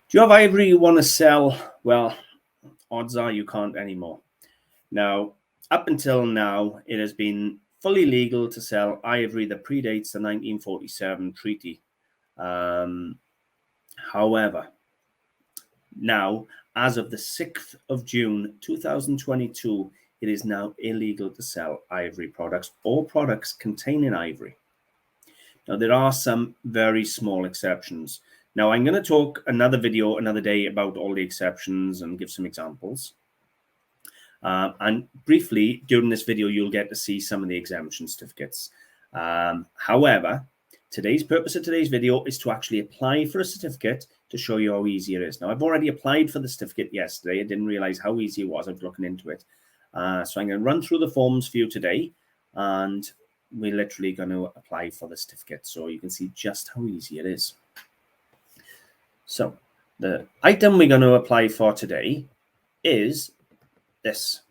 Do you have ivory you want to sell? Well, odds are you can't anymore. Now, up until now, it has been fully legal to sell ivory that predates the 1947 treaty. However, now, as of the 6th of June 2022, it is now illegal to sell ivory products or products containing ivory. Now, there are some very small exceptions. Now, I'm going to talk another video another day about all the exceptions and give some examples. And briefly, during this video, you'll get to see some of the exemption certificates. However, purpose of today's video is to actually apply for a certificate to show you how easy it is. Now, I've already applied for the certificate yesterday. I didn't realize how easy it was. I was looking into it. So I'm going to run through the forms for you today, and we're literally going to apply for the certificate so you can see just how easy it is. So the item we're going to apply for today is this,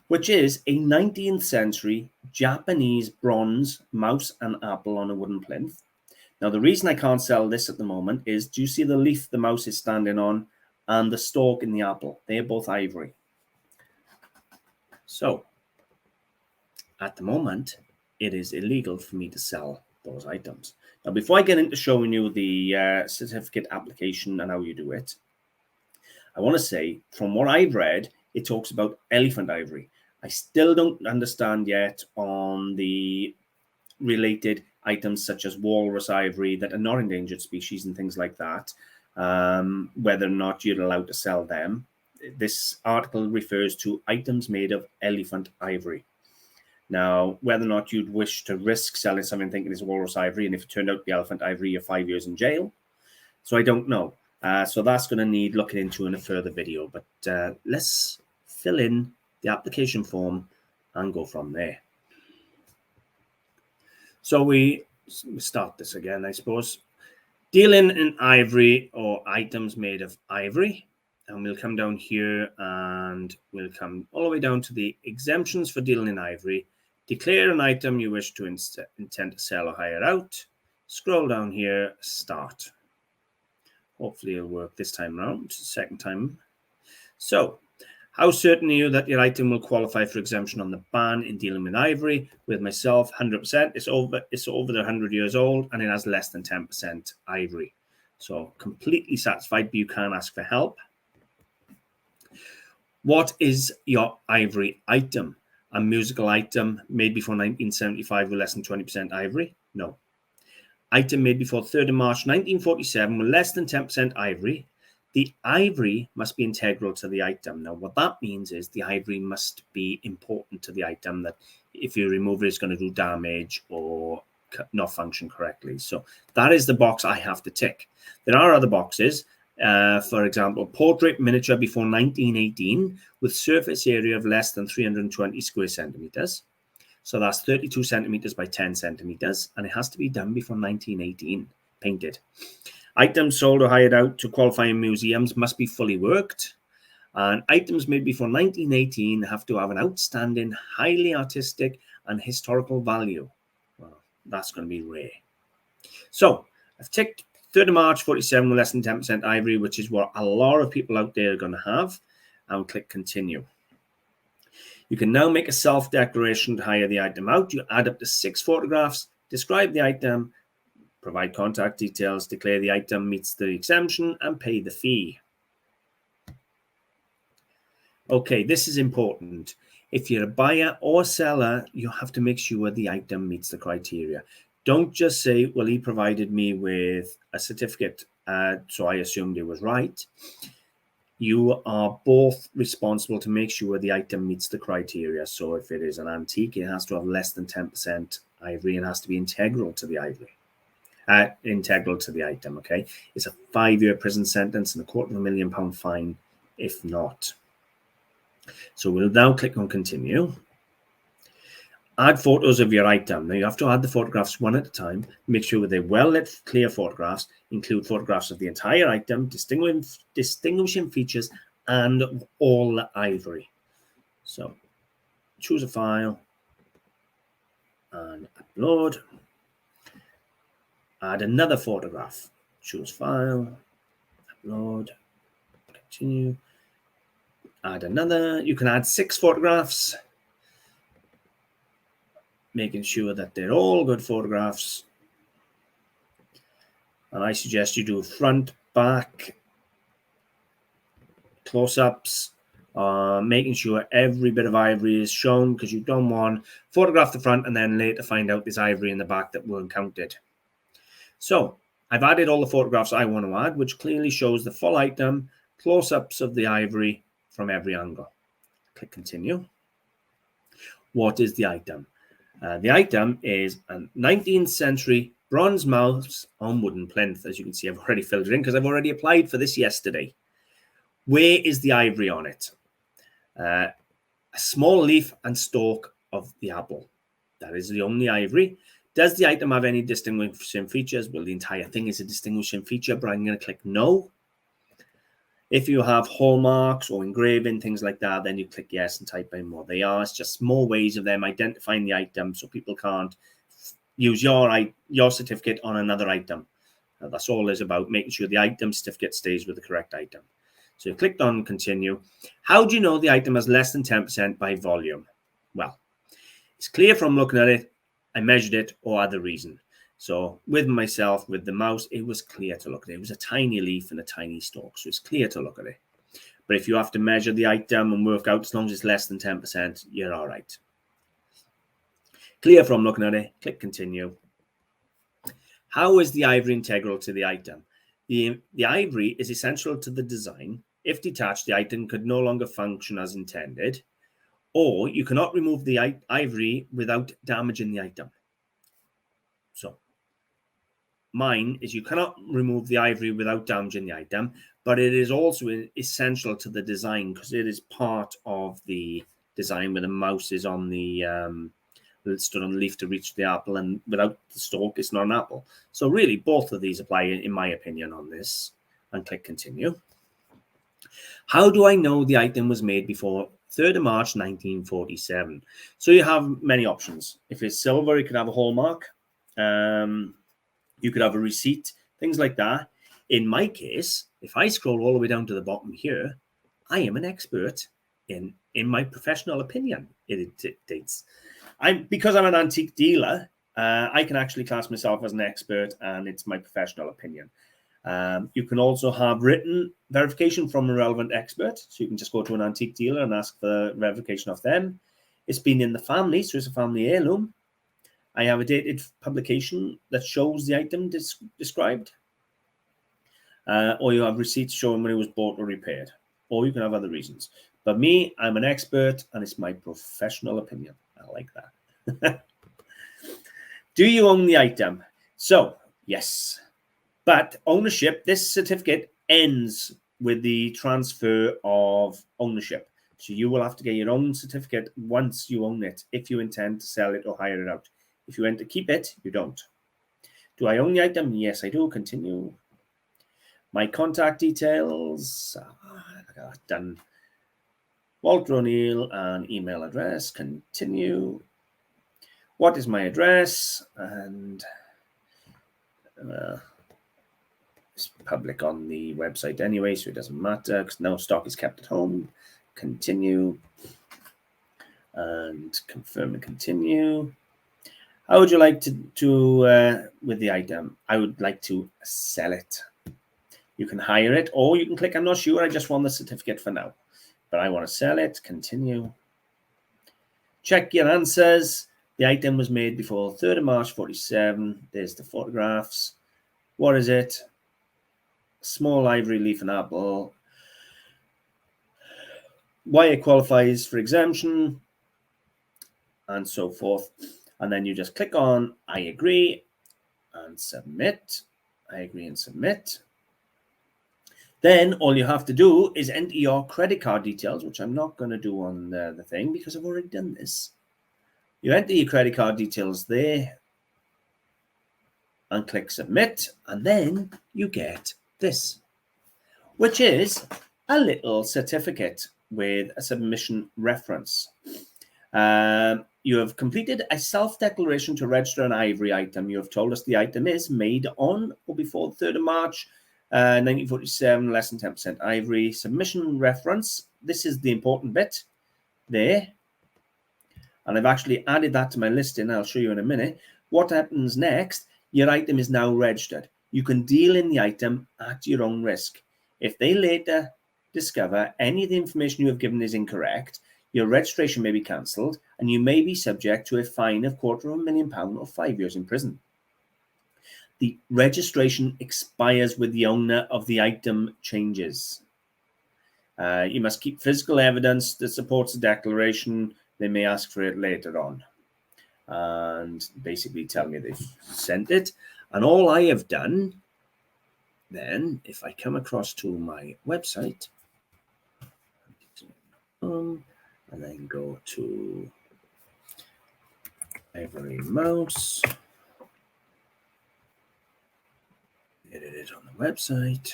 which is a 19th century Japanese bronze mouse and apple on a wooden plinth. Now, the reason I can't sell this at the moment is, do you see the leaf the mouse is standing on and the stalk in the apple? They are both ivory. So at the moment, it is illegal for me to sell those items. Now, before I get into showing you the certificate application and how you do it, I want to say, from what I've read, it talks about elephant ivory. I still don't understand yet on the related items such as walrus ivory that are not endangered species and things like that, whether or not you're allowed to sell them. This article refers to items made of elephant ivory. Now, whether or not you'd wish to risk selling something thinking it's walrus ivory, and if it turned out to be elephant ivory, you're 5 years in jail. So I don't know. So that's going to need looking into in a further video. But let's fill in the application form and go from there. So we start this again, I suppose. Dealing in ivory or items made of ivory. And we'll come down here and we'll come all the way down to the exemptions for dealing in ivory. Declare an item you wish to intend to sell or hire out. Scroll down here, start. Hopefully it'll work this time around, second time. So, how certain are you that your item will qualify for exemption on the ban in dealing with ivory? With myself, 100%. It's over the 100 years old and it has less than 10% ivory. So, completely satisfied, but you can ask for help. What is your ivory item? A musical item made before 1975 with less than 20% ivory? No. Item made before 3rd of March 1947 with less than 10% ivory. The ivory must be integral to the item. Now, what that means is the ivory must be important to the item, that if you remove it, it's going to do damage or not function correctly. So that is the box I have to tick. There are other boxes. For example, portrait miniature before 1918 with surface area of less than 320 square centimeters. So that's 32 centimeters by 10 centimeters, and it has to be done before 1918, painted. Items sold or hired out to qualifying museums must be fully worked, and items made before 1918 have to have an outstanding, highly artistic and historical value. Well, that's going to be rare. So I've ticked 3rd of March 47 with less than 10% ivory, which is what a lot of people out there are going to have, and click continue. You can now make a self-declaration to hire the item out. You add up to 6 photographs, describe the item, provide contact details, declare the item meets the exemption, and pay the fee. Okay, this is important. If you're a buyer or seller, you have to make sure the item meets the criteria. Don't just say, well, he provided me with a certificate, so I assumed it was right. You are both responsible to make sure the item meets the criteria. So if it is an antique, it has to have less than 10% ivory and has to be integral to the ivory. Integral to the item, okay? It's a 5-year prison sentence and £250,000 fine if not. So we'll now click on continue. Add photos of your item. Now you have to add the photographs one at a time. Make sure they're well-lit, clear photographs. Include photographs of the entire item, distinguishing features, and all the ivory. So choose a file and upload. Add another photograph. Choose file, Upload. Continue. Add another. You can add 6 photographs, making sure that they're all good photographs. And I suggest you do front, back, close-ups, making sure every bit of ivory is shown, because you don't want to photograph the front and then later find out there's ivory in the back that weren't counted. So I've added all the photographs I want to add, which clearly shows the full item, close-ups of the ivory from every angle. Click continue. What is the item? The item is a 19th century bronze mouse on wooden plinth. As you can see, I've already filled it in because I've already applied for this yesterday. Where is the ivory on it? A small leaf and stalk of the apple. That is the only ivory. Does the item have any distinguishing features? Well, the entire thing is a distinguishing feature, but I'm going to click no. If you have hallmarks or engraving, things like that, then you click yes and type in what they are. It's just more ways of them identifying the item so people can't use your certificate on another item. That's all it's about, making sure the item certificate stays with the correct item. So you clicked on continue. How do you know the item has less than 10% by volume? Well, it's clear from looking at it. I measured it, or other reason. So with myself, with the mouse, it was clear to look at it. It was a tiny leaf and a tiny stalk, so it's clear to look at it. But if you have to measure the item and work out, as long as it's less than 10%, you're all right. Clear from looking at it, click continue. How is the ivory integral to the item? The ivory is essential to the design. If detached, the item could no longer function as intended, or you cannot remove the ivory without damaging the item. So mine is you cannot remove the ivory without damaging the item, but it is also essential to the design because it is part of the design where the mouse is on the stood on the leaf to reach the apple, and without the stalk, it's not an apple. So really, both of these apply, in my opinion, on this. And click continue. How do I know the item was made before 3rd of March 1947? So you have many options. If it's silver, you could have a hallmark. You could have a receipt, things like that. In my case, if I scroll all the way down to the bottom here, I am an expert in my professional opinion. It dictates. Because I'm an antique dealer, I can actually class myself as an expert, and it's my professional opinion. You can also have written verification from a relevant expert. So you can just go to an antique dealer and ask for verification of them. It's been in the family, so it's a family heirloom. I have a dated publication that shows the item described. Or you have receipts showing when it was bought or repaired. Or you can have other reasons. But me, I'm an expert, and it's my professional opinion. I like that. Do you own the item? So, yes. But ownership, this certificate ends with the transfer of ownership. So you will have to get your own certificate once you own it, if you intend to sell it or hire it out. If you want to keep it, you don't. Do I own the item? Yes, I do. Continue. My contact details. Done. Walter O'Neill and email address. Continue. What is my address? And it's public on the website anyway, so it doesn't matter because no stock is kept at home. Continue. And confirm and continue. How would you like to with the item? I would like to sell it. You can hire it, or you can click, I'm not sure, I just want the certificate for now. But I want to sell it. Continue. Check your answers. The item was made before 3rd of March 47. There's the photographs. What is it? Small ivory leaf and apple. Why it qualifies for exemption, and so forth. And then you just click on I agree and submit. I agree and submit. Then all you have to do is enter your credit card details, which I'm not going to do on the thing because I've already done this. You enter your credit card details there and click submit. And then you get this, which is a little certificate with a submission reference. You have completed a self-declaration to register an ivory item. You have told us the item is made on or before the 3rd of March 1947, less than 10% ivory. Submission reference. This is the important bit there. And I've actually added that to my listing. I'll show you in a minute. What happens next? Your item is now registered. You can deal in the item at your own risk. If they later discover any of the information you have given is incorrect, your registration may be cancelled and you may be subject to a fine of £250,000 or 5 years in prison. The registration expires with the owner of the item changes. You must keep physical evidence that supports the declaration. They may ask for it later on and basically tell me they've sent it. And all I have done then, if I come across to my website and then go to Ivory Mouse, edit it on the website.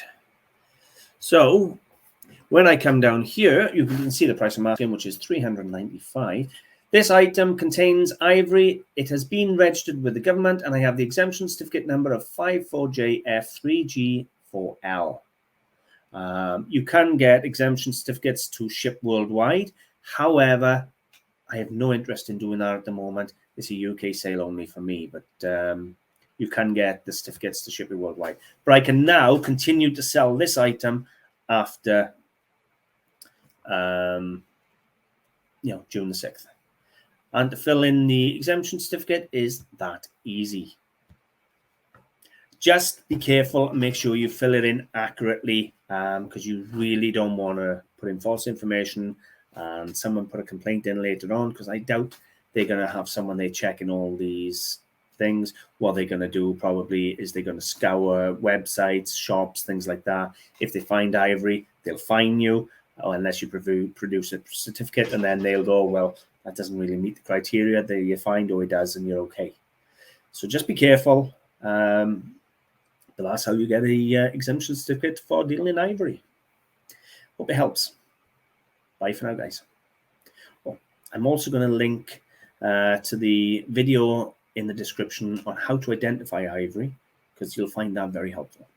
So when I come down here, you can see the price I'm asking, which is $395. This item contains ivory. It has been registered with the government, and I have the exemption certificate number of 54JF3G4L. You can get exemption certificates to ship worldwide. However, I have no interest in doing that at the moment. It's a UK sale only for me, but you can get the certificates to ship it worldwide. But I can now continue to sell this item after June the 6th. And to fill in the exemption certificate is that easy. Just be careful and make sure you fill it in accurately, because you really don't want to put in false information and someone put a complaint in later on, because I doubt they're going to have someone there checking all these things. What they're going to do probably is they're going to scour websites, shops, things like that. If they find ivory, they'll fine you, unless you produce a certificate, and then they'll go, well, that doesn't really meet the criteria. That you find, it does, and you're okay. So just be careful. But that's how you get a exemption certificate for dealing in ivory. Hope it helps. Bye for now, guys. Well, I'm also going to link to the video in the description on how to identify ivory, because you'll find that very helpful.